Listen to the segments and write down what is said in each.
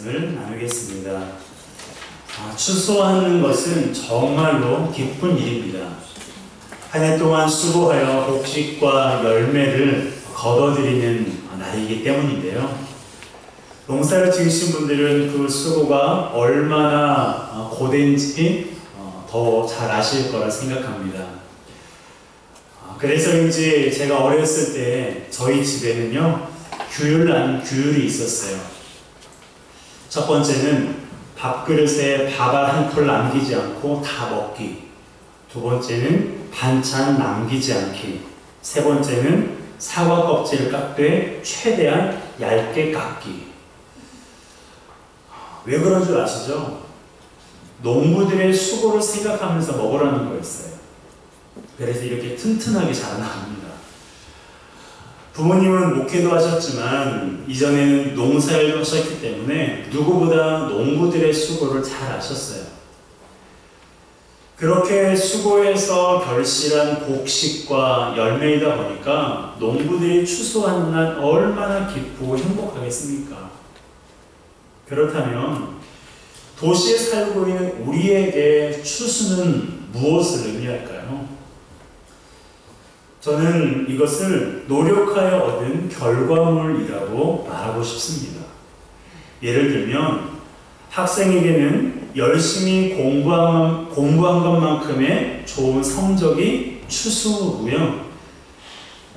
말씀을 나누겠습니다. 추수하는 것은 정말로 기쁜 일입니다. 한 해 동안 수고하여 곡식과 열매를 거둬들이는 날이기 때문인데요. 농사를 지으신 분들은 그 수고가 얼마나 고된지 더 잘 아실 거라 생각합니다. 그래서인지 제가 어렸을 때 저희 집에는요, 규율이 있었어요. 첫 번째는 밥그릇에 밥알 한 풀 남기지 않고 다 먹기. 두 번째는 반찬 남기지 않기. 세 번째는 사과 껍질을 깎되 최대한 얇게 깎기. 왜 그런 줄 아시죠? 농부들의 수고를 생각하면서 먹으라는 거였어요. 그래서 이렇게 튼튼하게 자라납니다. 부모님은 목회도 하셨지만 이전에는 농사일도 하셨기 때문에 누구보다 농부들의 수고를 잘 아셨어요. 그렇게 수고해서 결실한 곡식과 열매이다 보니까 농부들이 추수하는 날 얼마나 기쁘고 행복하겠습니까? 그렇다면 도시에 살고 있는 우리에게 추수는 무엇을 의미할까요? 저는 이것을 노력하여 얻은 결과물이라고 말하고 싶습니다. 예를 들면 학생에게는 열심히 공부한 것만큼의 좋은 성적이 추수고요.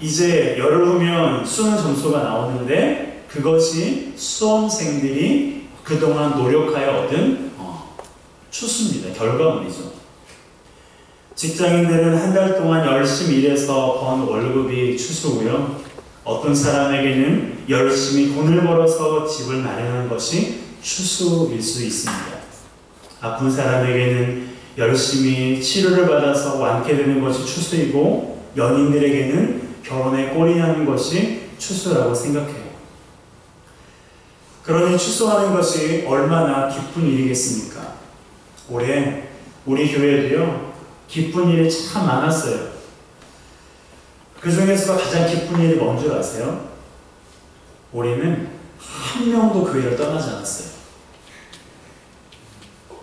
이제 열흘 후면 수능 점수가 나오는데 그것이 수험생들이 그동안 노력하여 얻은 추수입니다. 결과물이죠. 직장인들은 한 달 동안 열심히 일해서 번 월급이 추수고요. 어떤 사람에게는 열심히 돈을 벌어서 집을 마련한 것이 추수일 수 있습니다. 아픈 사람에게는 열심히 치료를 받아서 완쾌되는 것이 추수이고, 연인들에게는 결혼에 꼴이 나는 것이 추수라고 생각해요. 그러니 추수하는 것이 얼마나 기쁜 일이겠습니까? 올해 우리 교회도요, 기쁜 일이 참 많았어요. 그 중에서 가장 기쁜 일이 뭔 줄 아세요? 올해는 한 명도 교회를 떠나지 않았어요.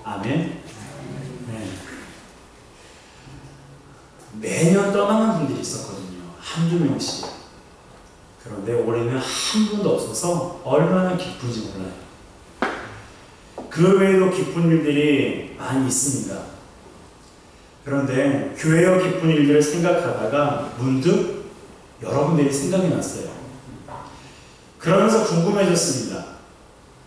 아멘? 네. 매년 떠나는 분들이 있었거든요. 한두 명씩. 그런데 올해는 한 분도 없어서 얼마나 기쁜지 몰라요. 그 외에도 기쁜 일들이 많이 있습니다. 그런데 교회의 기쁜 일들을 생각하다가 문득 여러분들이 생각이 났어요. 그러면서 궁금해졌습니다.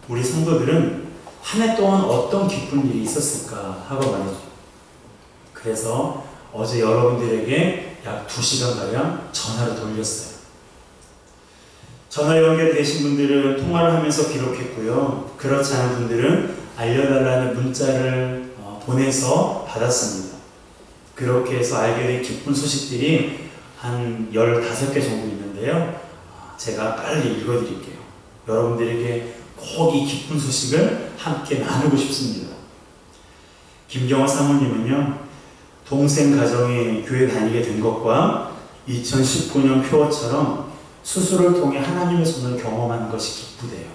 우리 성도들은 한 해 동안 어떤 기쁜 일이 있었을까 하고 말이죠. 그래서 어제 여러분들에게 약 2시간가량 전화를 돌렸어요. 전화 연결되신 분들은 통화를 하면서 기록했고요. 그렇지 않은 분들은 알려달라는 문자를 보내서 받았습니다. 그렇게 해서 알게 된 기쁜 소식들이 한 15개 정도 있는데요. 제가 빨리 읽어드릴게요. 여러분들에게 꼭 이 기쁜 소식을 함께 나누고 싶습니다. 김경화 사모님은요, 동생 가정이 교회 다니게 된 것과 2019년 표어처럼 수술을 통해 하나님의 손을 경험하는 것이 기쁘대요.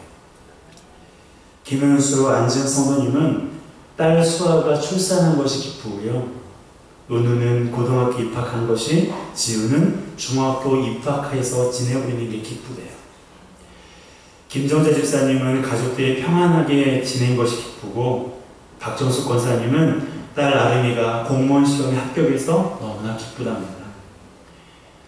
김은수 안지은 성도님은 딸 수아가 출산한 것이 기쁘고요. 은우는 고등학교 입학한 것이, 지우는 중학교 입학해서 지내고 있는 게 기쁘대요. 김정재 집사님은 가족들이 평안하게 지낸 것이 기쁘고, 박정숙 권사님은 딸 아름이가 공무원 시험에 합격해서 너무나 기쁘답니다.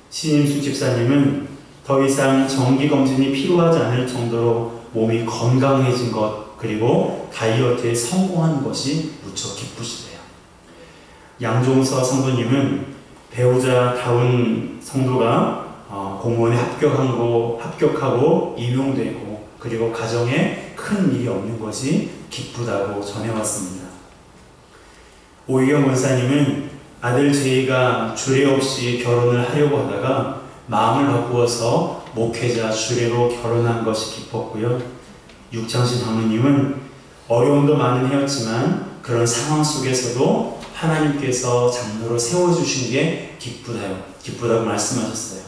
신임숙 집사님은 더 이상 정기검진이 필요하지 않을 정도로 몸이 건강해진 것, 그리고 다이어트에 성공한 것이 무척 기쁘시대요. 양종서 성도님은 배우자 다운 성도가 공무원에 합격하고 임용되고, 그리고 가정에 큰 일이 없는 것이 기쁘다고 전해왔습니다. 오희경 원사님은 아들 제이가 주례 없이 결혼을 하려고 하다가 마음을 바꾸어서 목회자 주례로 결혼한 것이 기뻤고요. 육창신 장로님은 어려움도 많은 해였지만 그런 상황 속에서도 하나님께서 장로로 세워주신 게 기쁘다고 말씀하셨어요.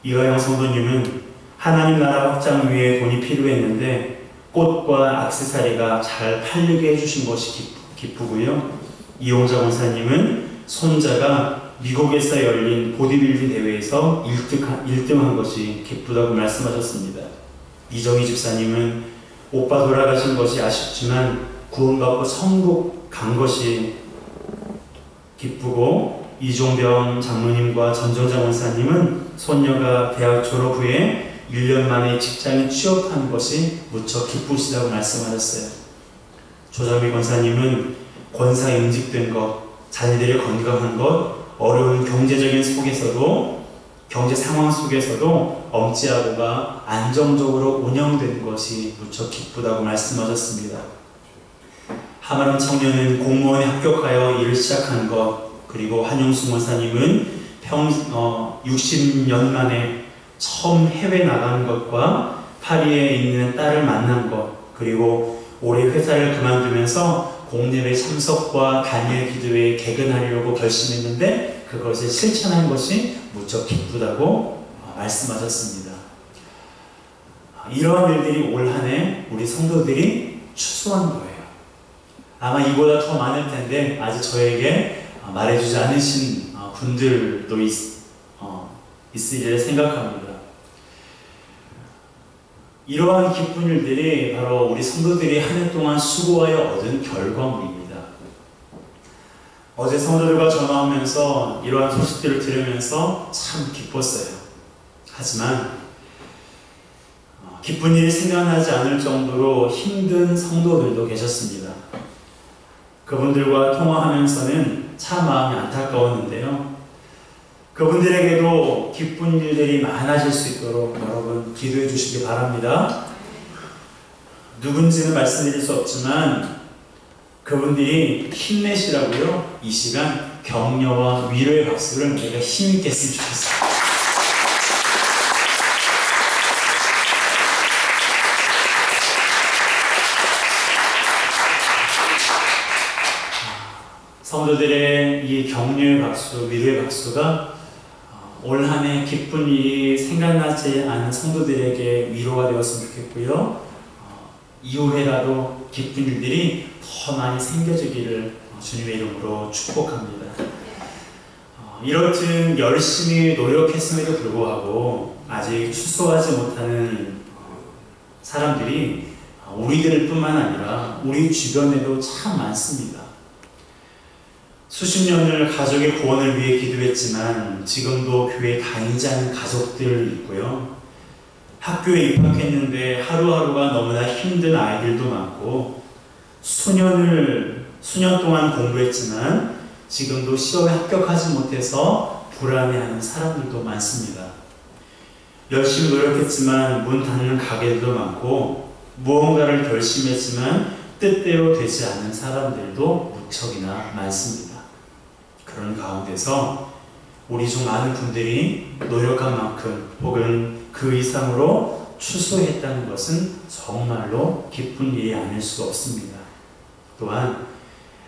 이화영 성도님은 하나님 나라 확장 위에 돈이 필요했는데 꽃과 액세서리가 잘 팔리게 해주신 것이 기쁘고요. 이용자 권사님은 손자가 미국에서 열린 보디빌딩 대회에서 1등한 것이 기쁘다고 말씀하셨습니다. 이정희 집사님은 오빠 돌아가신 것이 아쉽지만 구원받고 천국 간 것이 기쁘고, 이종병 장로님과 전정자 권사님은 손녀가 대학 졸업 후에 1년 만에 직장에 취업한 것이 무척 기쁘시다고 말씀하셨어요. 조정미 권사님은 권사에 응직된 것, 자녀들이 건강한 것, 어려운 경제적인 경제 상황 속에서도 엄지아고가 안정적으로 운영된 것이 무척 기쁘다고 말씀하셨습니다. 하마름 청년은 공무원에 합격하여 일을 시작한 것, 그리고 한용수 권사님은 60년 만에 처음 해외 나간 것과 파리에 있는 딸을 만난 것, 그리고 올해 회사를 그만두면서 공예배 참석과 단일 기도회에 개근하려고 결심했는데 그것을 실천한 것이 무척 기쁘다고 말씀하셨습니다. 이러한 일들이 올 한 해 우리 성도들이 추수한 거예요. 아마 이보다 더 많을 텐데 아직 저에게 말해주지 않으신 분들도 있으리라 생각합니다. 이러한 기쁜 일들이 바로 우리 성도들이 한 해 동안 수고하여 얻은 결과물입니다. 어제 성도들과 전화하면서 이러한 소식들을 들으면서 참 기뻤어요. 하지만 기쁜 일이 생각나지 않을 정도로 힘든 성도들도 계셨습니다. 그분들과 통화하면서는 참 마음이 안타까웠는데요. 그분들에게도 기쁜 일들이 많아질 수 있도록 여러분 기도해 주시기 바랍니다. 누군지는 말씀드릴 수 없지만 그분들이 힘내시라고요. 이 시간 격려와 위로의 박수를 우리가 힘있게 했으면 좋겠습니다. 성도들의 이 격려의 박수, 위로의 박수가 올 한 해 기쁜 일이 생각나지 않은 성도들에게 위로가 되었으면 좋겠고요. 이후에라도 기쁜 일들이 더 많이 생겨지기를 주님의 이름으로 축복합니다. 이렇듯 열심히 노력했음에도 불구하고 아직 추수하지 못하는 사람들이 우리들 뿐만 아니라 우리 주변에도 참 많습니다. 수십 년을 가족의 구원을 위해 기도했지만 지금도 교회에 다니지 않는 가족들 있고요. 학교에 입학했는데 하루하루가 너무나 힘든 아이들도 많고, 수년 동안 공부했지만 지금도 시험에 합격하지 못해서 불안해하는 사람들도 많습니다. 열심히 노력했지만 문 닫는 가게들도 많고, 무언가를 결심했지만 뜻대로 되지 않는 사람들도 무척이나 많습니다. 그런 가운데서 우리 중 많은 분들이 노력한 만큼 혹은 그 이상으로 추수했다는 것은 정말로 기쁜 일이 아닐 수 없습니다. 또한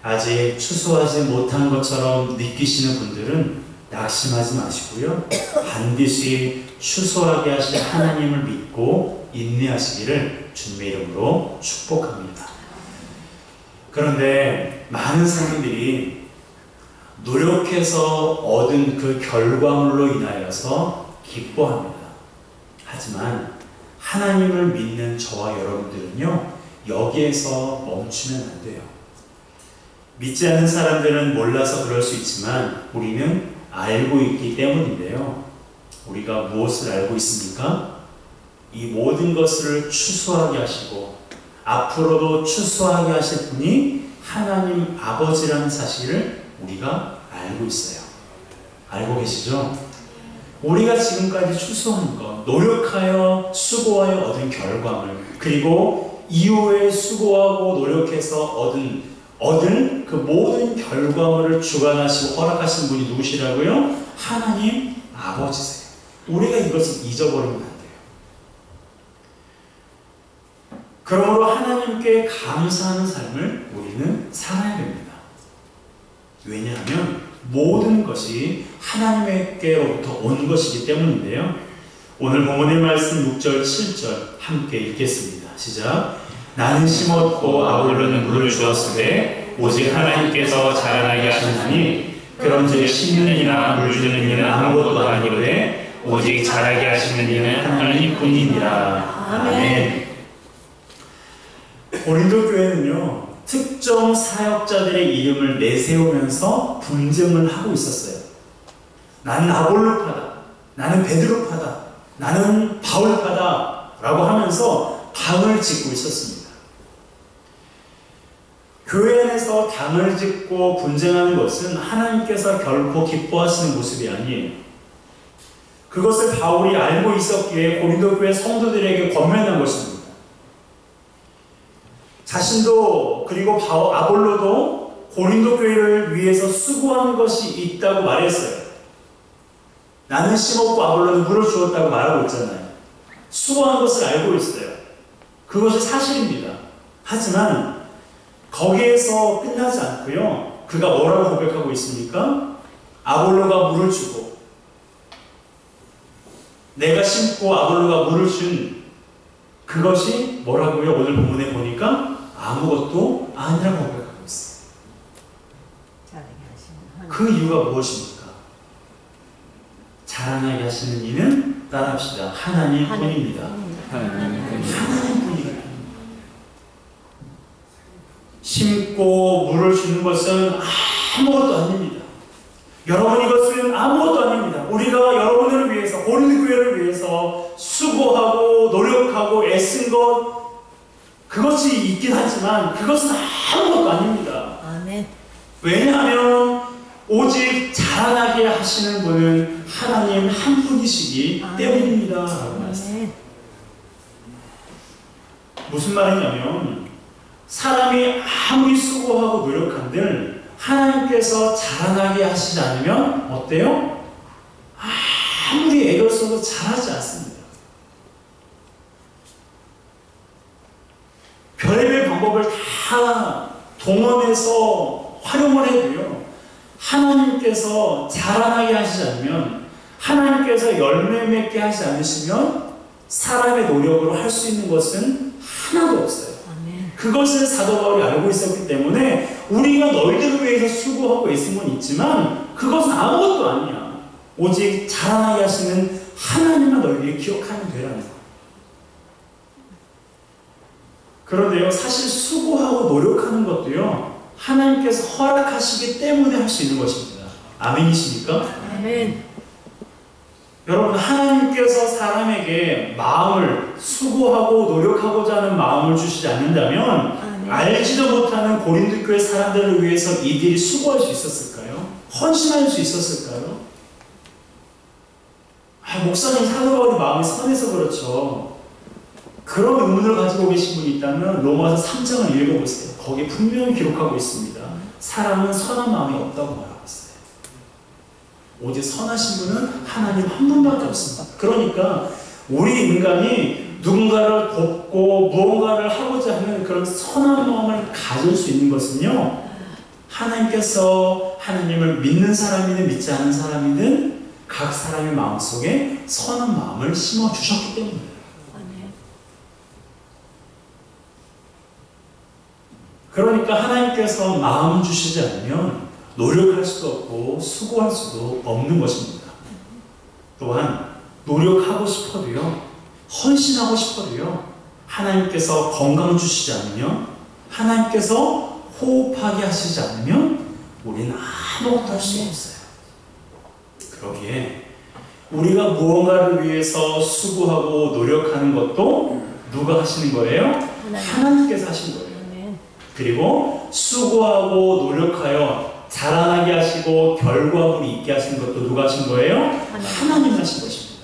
아직 추수하지 못한 것처럼 느끼시는 분들은 낙심하지 마시고요. 반드시 추수하게 하실 하나님을 믿고 인내하시기를 주님의 이름으로 축복합니다. 그런데 많은 사람들이 노력해서 얻은 그 결과물로 인하여서 기뻐합니다. 하지만 하나님을 믿는 저와 여러분들은요, 여기에서 멈추면 안 돼요. 믿지 않는 사람들은 몰라서 그럴 수 있지만 우리는 알고 있기 때문인데요. 우리가 무엇을 알고 있습니까? 이 모든 것을 추수하게 하시고 앞으로도 추수하게 하실 분이 하나님 아버지라는 사실을 우리가 알고 있어요. 알고 계시죠? 우리가 지금까지 추수한 것, 노력하여 수고하여 얻은 결과물, 그리고 이후에 수고하고 노력해서 얻은 그 모든 결과물을 주관하시고 허락하신 분이 누구시라고요? 하나님 아버지세요. 우리가 이것을 잊어버리면 안 돼요. 그러므로 하나님께 감사하는 삶을 우리는 살아야 됩니다. 왜냐하면 모든 것이 하나님께로부터 온 것이기 때문인데요. 오늘 본문의 말씀 6절, 7절 함께 읽겠습니다. 시작. 나는 심었고 아볼로는 물을 주었으되 오직 하나님께서 자라나게 하시나니 그런즉 심는 이나 물 주는 이는 아무것도 아니로되 오직 자라게 하시는 이는 하나님뿐이니라. 아멘. 고린도 교회는요, 특정 사역자들의 이름을 내세우면서 분쟁을 하고 있었어요. 나는 아볼로파다, 나는 베드로파다, 나는 바울파다 라고 하면서 당을 짓고 있었습니다. 교회 안에서 당을 짓고 분쟁하는 것은 하나님께서 결코 기뻐하시는 모습이 아니에요. 그것을 바울이 알고 있었기에 고린도 교회 성도들에게 권면한 것입니다. 자신도 그리고 아볼로도 고린도 교회를 위해서 수고한 것이 있다고 말했어요. 나는 심었고 아볼로는 물을 주었다고 말하고 있잖아요. 수고한 것을 알고 있어요. 그것이 사실입니다. 하지만 거기에서 끝나지 않고요. 그가 뭐라고 고백하고 있습니까? 아볼로가 물을 주고 내가 심고 아볼로가 물을 준 그것이 뭐라고요? 오늘 본문에 보니까 아무것도 아니라고 고백하고 있어요. 그 이유가 무엇입니까? 자라나게 하시는 이는 따라합시다. 하나님뿐입니다. 하나님뿐입니다. 심고 물을 주는 것은 아무것도 아닙니다. 여러분, 이것은 아무것도 아닙니다. 우리가 여러분을 위해서, 고린도 교회를 위해서 수고하고 노력하고 애쓴 것, 그것이 있긴 하지만 그것은 아무것도 아닙니다. 아멘. 왜냐하면 오직 자라나게 하시는 분은 하나님 한 분이시기 때문입니다. 무슨 말이냐면 사람이 아무리 수고하고 노력한들 하나님께서 자라나게 하시지 않으면 어때요? 아무리 애를 써도 자라지 않습니다. 별의별 방법을 다 동원해서 활용을 해도요, 하나님께서 자라나게 하시지 않으면, 하나님께서 열매 맺게 하지 않으시면 사람의 노력으로 할 수 있는 것은 하나도 없어요. 그것을 사도 바울이 알고 있었기 때문에 우리가 너희들을 위해서 수고하고 애쓴 건 있지만 그것은 아무것도 아니야. 오직 자라나게 하시는 하나님만 너희들이 기억하면 되라는 거예요. 그런데요, 사실 수고하고 노력하는 것도요, 하나님께서 허락하시기 때문에 할 수 있는 것입니다. 아멘이십니까? 아멘. 여러분, 하나님께서 사람에게 마음을, 수고하고 노력하고자 하는 마음을 주시지 않는다면 알지도 못하는 고린도 교회 사람들을 위해서 이들이 수고할 수 있었을까요? 헌신할 수 있었을까요? 목사님, 사도 바울이 마음이 선해서 그렇죠. 그런 의문을 가지고 계신 분이 있다면 로마서 3장을 읽어보세요. 거기에 분명히 기록하고 있습니다. 사람은 선한 마음이 없다고 말합니다. 오직 선하신 분은 하나님 한 분밖에 없습니다. 그러니까 우리 인간이 누군가를 돕고 무언가를 하고자 하는 그런 선한 마음을 가질 수 있는 것은요, 하나님께서 하나님을 믿는 사람이든 믿지 않는 사람이든 각 사람의 마음속에 선한 마음을 심어주셨기 때문이에요. 그러니까 하나님께서 마음 주시지 않으면 노력할 수도 없고 수고할 수도 없는 것입니다. 또한 노력하고 싶어도요, 헌신하고 싶어도요, 하나님께서 건강 주시지 않으면, 하나님께서 호흡하게 하시지 않으면 우리는 아무것도 할 수 없어요. 그러기에 우리가 무언가를 위해서 수고하고 노력하는 것도 누가 하시는 거예요? 하나님께서 하신 거예요. 그리고 수고하고 노력하여 자라나게 하시고 결과물이 있게 하신 것도 누가 하신 거예요? 하나님 하신 것입니다.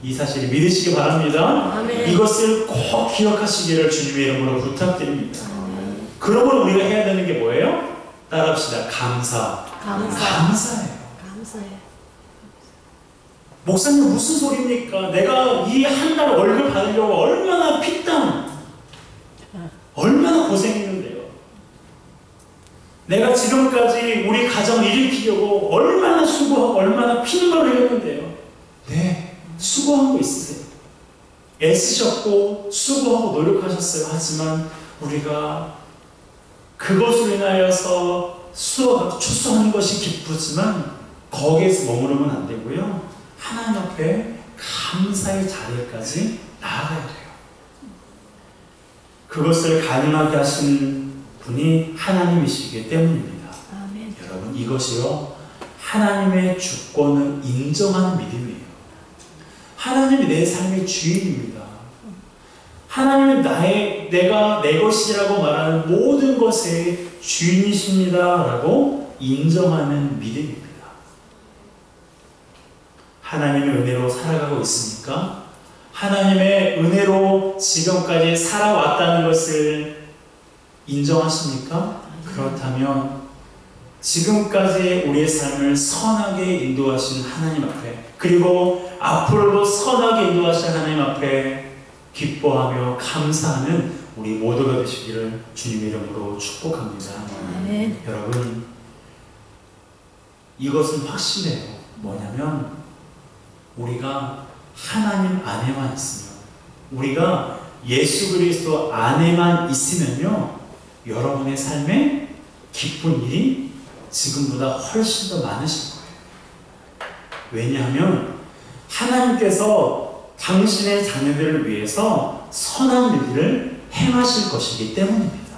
이 사실을 믿으시기 바랍니다. 아멘. 이것을 꼭 기억하시기를 주님의 이름으로 부탁드립니다. 아멘. 그러므로 우리가 해야 되는 게 뭐예요? 따라합시다. 감사해요. 목사님, 무슨 소리입니까? 내가 이 한 달 월급 받으려고 얼마나 피땀, 얼마나 고생했는데요. 내가 지금까지 우리 가정 일으키려고 얼마나 수고하고 얼마나 피눈물을 흘렸는데요. 네, 수고한 거 있으세요. 애쓰셨고 수고하고 노력하셨어요. 하지만 우리가 그것으로 인하여서 추수하는 것이 기쁘지만 거기에서 머무르면 안 되고요. 하나님 앞에 감사의 자리까지 나아가야 돼요. 그것을 가능하게 하신 분이 하나님이시기 때문입니다. 아멘. 여러분, 이것이요, 하나님의 주권을 인정하는 믿음이에요. 하나님이 내 삶의 주인입니다. 하나님은 내가 내 것이라고 말하는 모든 것의 주인이십니다 라고 인정하는 믿음입니다. 하나님의 은혜로 살아가고 있으니까 하나님의 은혜로 지금까지 살아왔다는 것을 인정하십니까? 그렇다면 지금까지 우리의 삶을 선하게 인도하신 하나님 앞에, 그리고 앞으로도 선하게 인도하실 하나님 앞에 기뻐하며 감사하는 우리 모두가 되시기를 주님의 이름으로 축복합니다. 아멘. 여러분, 이것은 확실해요. 뭐냐면 우리가 하나님 안에만 있으면, 우리가 예수 그리스도 안에만 있으면요, 여러분의 삶에 기쁜 일이 지금보다 훨씬 더 많으실 거예요. 왜냐하면 하나님께서 당신의 자녀들을 위해서 선한 일들을 행하실 것이기 때문입니다.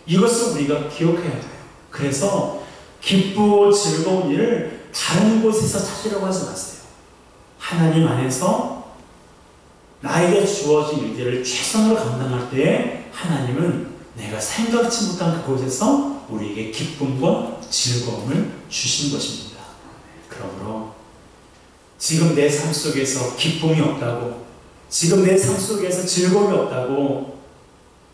이것을 우리가 기억해야 돼요. 그래서 기쁘고 즐거운 일을 다른 곳에서 찾으려고 하지 마세요. 하나님 안에서 나에게 주어진 일들을 최선으로 감당할 때에 하나님은 내가 생각지 못한 그곳에서 우리에게 기쁨과 즐거움을 주신 것입니다. 그러므로 지금 내 삶 속에서 기쁨이 없다고, 지금 내 삶 속에서 즐거움이 없다고,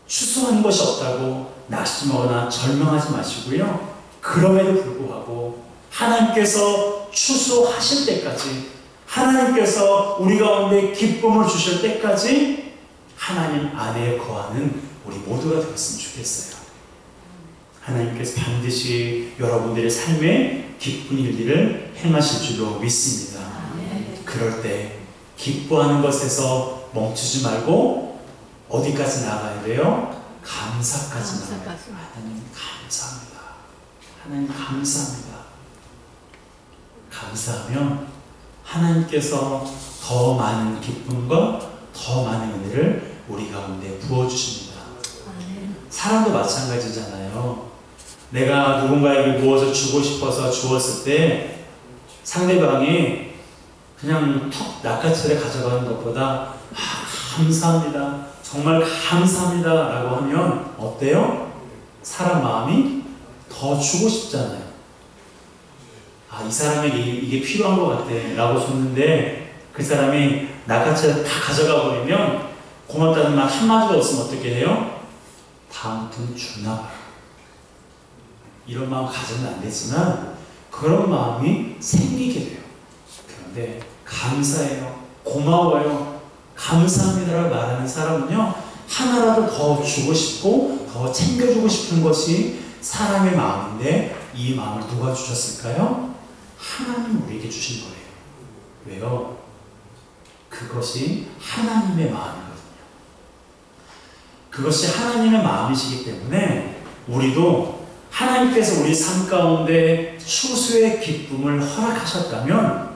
추수하는 것이 없다고 낙심하거나 절망하지 마시고요. 그럼에도 불구하고 하나님께서 추수하실 때까지, 하나님께서 우리 가운데 기쁨을 주실 때까지 하나님 안에 거하는 우리 모두가 되었으면 좋겠어요. 하나님께서 반드시 여러분들의 삶에 기쁜 일들을 행하실 줄로 믿습니다. 그럴 때 기뻐하는 것에서 멈추지 말고 어디까지 나아가야 돼요? 감사까지 나아가야 돼요. 하나님 감사합니다. 하나님 감사합니다. 감사하면 하나님께서 더 많은 기쁨과 더 많은 은혜를 우리 가운데 부어주십니다. 사람도 마찬가지잖아요. 내가 누군가에게 무엇을 주고 싶어서 주었을 때 상대방이 그냥 툭 낚아채려 가져가는 것보다 감사합니다, 정말 감사합니다 라고 하면 어때요? 사람 마음이 더 주고 싶잖아요. 이 사람에게 이게 필요한 것 같아 라고 줬는데 그 사람이 낚아채려 다 가져가 버리면 고맙다는 말 한마디도 없으면 어떻게 해요? 다음부터는 주나 봐요. 이런 마음 가지면 안 되지만 그런 마음이 생기게 돼요. 그런데 감사해요, 고마워요, 감사합니다라고 말하는 사람은요, 하나라도 더 주고 싶고 더 챙겨주고 싶은 것이 사람의 마음인데 이 마음을 누가 주셨을까요? 하나님 우리에게 주신 거예요. 왜요? 그것이 하나님의 마음이거든요. 그것이 하나님의 마음이시기 때문에 우리도 하나님께서 우리 삶 가운데 추수의 기쁨을 허락하셨다면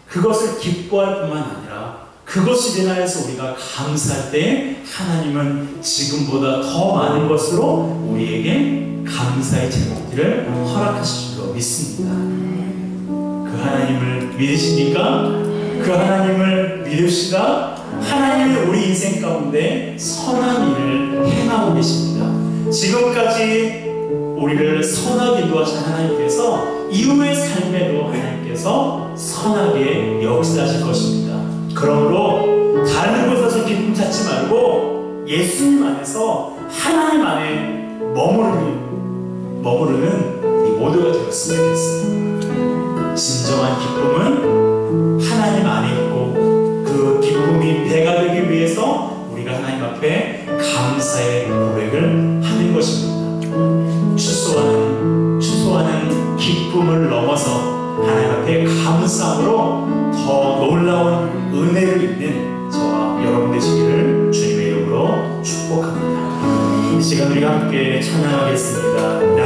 그것을 기뻐할 뿐만 아니라 그것이 인하여서 우리가 감사할 때 하나님은 지금보다 더 많은 것으로 우리에게 감사의 제목들을 허락하실 줄로 믿습니다. 그 하나님을 믿으십니까? 그 하나님을 믿읍시다. 하나님은 우리 인생 가운데 선한 일을 행하고 계십니다. 지금까지 우리를 선하게 인도하신 하나님께서 이후의 삶에도 하나님께서 선하게 역사하실 것입니다. 그러므로 다른 곳에서 기쁨 찾지 말고 예수님 안에서 하나님 안에 머무르는 이 모두가 되었으면 좋겠어요. 진정한 기쁨은 하나님 안에 있고 그 기쁨이 배가 되기 위해서 우리가 하나님 앞에 감사의 고백을 하는 것입니다. 추수하는 기쁨을 넘어서 하나님 앞에 감사함으로 더 놀라운 은혜를 입는 저와 여러분 되시기를 주님의 이름으로 축복합니다. 이 시간 우리 함께 찬양하겠습니다.